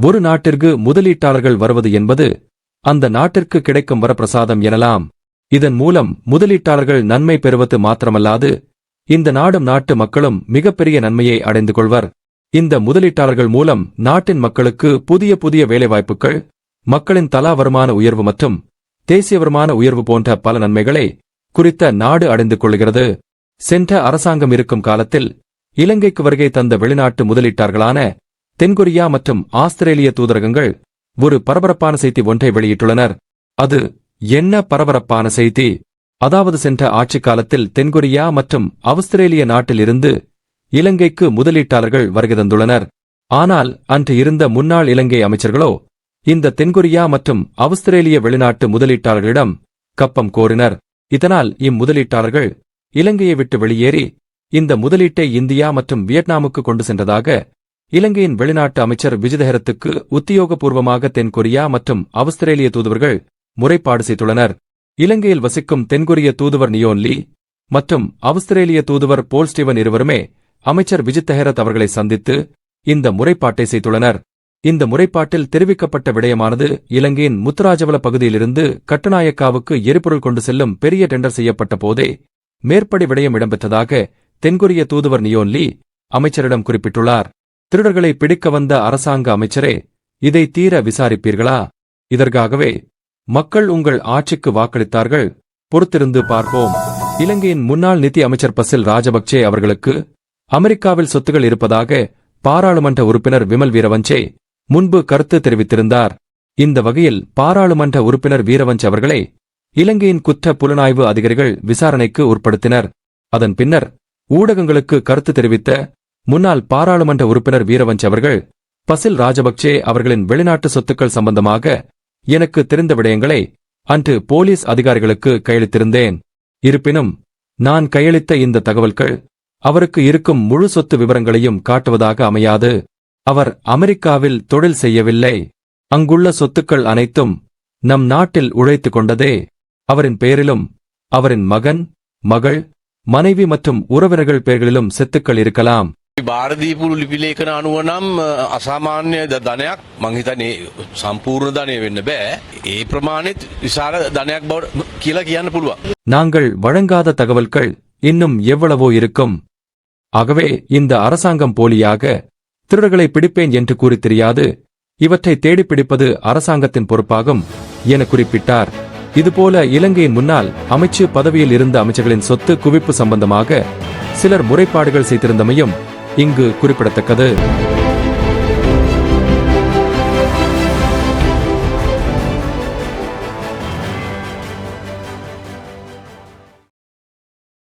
ஒரு நாட்டிற்கு முதலீட்டாளர்கள் வருவது என்பது அந்த நாட்டிற்கு கிடைக்கும் வரப்பிரசாதம் எனலாம். இதன் மூலம் முதலீட்டாளர்கள் நன்மை பெறுவது மாத்திரமல்லாது இந்த நாட்டு மக்களும் மிகப்பெரிய நன்மையை அடைந்து கொள்வர். இந்த முதலீட்டாளர்கள் மூலம் நாட்டின் மக்களுக்கு புதிய புதிய வேலைவாய்ப்புகள், மக்களின் தலா வருமான உயர்வு மற்றும் தேசிய வருமான உயர்வு போன்ற பல நன்மைகளை குறித்த நாடு அடைந்து கொள்கிறது. சென்ற அரசாங்கம் இருக்கும் காலத்தில் இலங்கைக்கு வருகை தந்த வெளிநாட்டு முதலீட்டாளர்களான தென்கொரியா மற்றும் ஆஸ்திரேலிய தூதரகங்கள் ஒரு பரபரப்பான செய்தி ஒன்றை வெளியிட்டுள்ளனர். அது என்ன பரபரப்பான செய்தி? அதாவது சென்ற ஆட்சிக் காலத்தில் தென்கொரியா மற்றும் ஆஸ்திரேலிய நாட்டில் இருந்து இலங்கைக்கு முதலீட்டாளர்கள் வருகை தந்துள்ளனர். ஆனால் அன்று இருந்த முன்னாள் இலங்கை அமைச்சர்களோ இந்த தென்கொரியா மற்றும் ஆஸ்திரேலிய வெளிநாட்டு முதலீட்டாளர்களிடம் கப்பம் கோரினர். இதனால் இம்முதலீட்டாளர்கள் இலங்கையை விட்டு வெளியேறி இந்த முதலீட்டை இந்தியா மற்றும் வியட்நாமுக்கு கொண்டு சென்றதாக இலங்கையின் வெளிநாட்டு அமைச்சர் விஜிதஹெரத்துக்கு உத்தியோகபூர்வமாக தென்கொரியா மற்றும் ஆஸ்திரேலிய தூதுவர்கள் முறைப்பாடு செய்துள்ளனர். இலங்கையில் வசிக்கும் தென்கொரிய தூதுவர் நியோன் லீ மற்றும் ஆஸ்திரேலிய தூதுவர் போல் ஸ்டீவன் இருவருமே அமைச்சர் விஜிதஹெரத் அவர்களை சந்தித்து இந்த முறைப்பாட்டை செய்துள்ளனர். இந்த முறைப்பாட்டில் தெரிவிக்கப்பட்ட விடயமானது இலங்கையின் முத்துராஜவல பகுதியிலிருந்து கட்டுநாயக்காவுக்கு எரிபொருள் கொண்டு செல்லும் பெரிய டெண்டர் செய்யப்பட்ட போதே மேற்படி விடயம் இடம்பெற்றதாக தென்கொரிய தூதுவர் நியோன் லீ அமைச்சரிடம் குறிப்பிட்டுள்ளார். திருடர்களை பிடிக்க வந்த அரசாங்க அமைச்சரே, இதை தீர விசாரிப்பீர்களா? இதற்காகவே மக்கள் உங்கள் ஆட்சிக்கு வாக்களித்தார்கள். பொறுத்திருந்து பார்ப்போம். இலங்கையின் முன்னாள் நிதி அமைச்சர் பசில் ராஜபக்சே அவர்களுக்கு அமெரிக்காவில் சொத்துகள் இருப்பதாக பாராளுமன்ற உறுப்பினர் விமல் வீரவஞ்சே முன்பு கருத்து தெரிவித்திருந்தார். இந்த வகையில் பாராளுமன்ற உறுப்பினர் வீரவஞ்ச் அவர்களை இலங்கையின் குற்ற புலனாய்வு அதிகாரிகள் விசாரணைக்கு உட்படுத்தினர். அதன் பின்னர் ஊடகங்களுக்கு கருத்து தெரிவித்த முன்னாள் பாராளுமன்ற உறுப்பினர் வீரவஞ்ச் அவர்கள் பசில் ராஜபக்சே அவர்களின் வெளிநாட்டு சொத்துக்கள் சம்பந்தமாக எனக்கு தெரிந்த விடயங்களை அன்று போலீஸ் அதிகாரிகளுக்கு கையளித்திருந்தேன். இருப்பினும் நான் கையளித்த இந்த தகவல்கள் அவருக்கு இருக்கும் முழு சொத்து விவரங்களையும் காட்டுவதாக அமையாது. அவர் அமெரிக்காவில் தொழில் செய்யவில்லை. அங்குள்ள சொத்துக்கள் அனைத்தும் நம் நாட்டில் உழைத்துக் கொண்டதே. அவரின் பெயரிலும் அவரின் மகன், மகள், மனைவி மற்றும் உறவினர்கள் பெயர்களிலும் சொத்துக்கள் இருக்கலாம். බාරදීපු ලිපිලේඛන අනුව නම් අසාමාන්‍ය ධනයක් මං හිතන්නේ සම්පූර්ණ ධනය වෙන්න බෑ. ඒ ප්‍රමාණෙත් විශාල ධනයක් බව කියලා කියන්න පුළුවන්. நாங்கள் வழங்காத தகவல்கள் இன்னும் எவ்வளவோ இருக்கும். ஆகவே இந்த அரசாங்கம் போலியாக திருடர்களை பிடிப்பேன் என்று கூறி தெரியாது. இவற்றை தேடிப் பிடிப்பது அரசாங்கத்தின் பொறுப்பாகும் என குறிப்பிட்டார். இதுபோல இலங்கையின் முன்னாள் அமைச்சு பதவியில் இருந்த அமைச்சர்களின் சொத்து குவிப்பு சம்பந்தமாக சிலர் முறைப்பாடுகள் செய்திருந்தமையும் இங்கு குறிப்பிடத்தக்கது.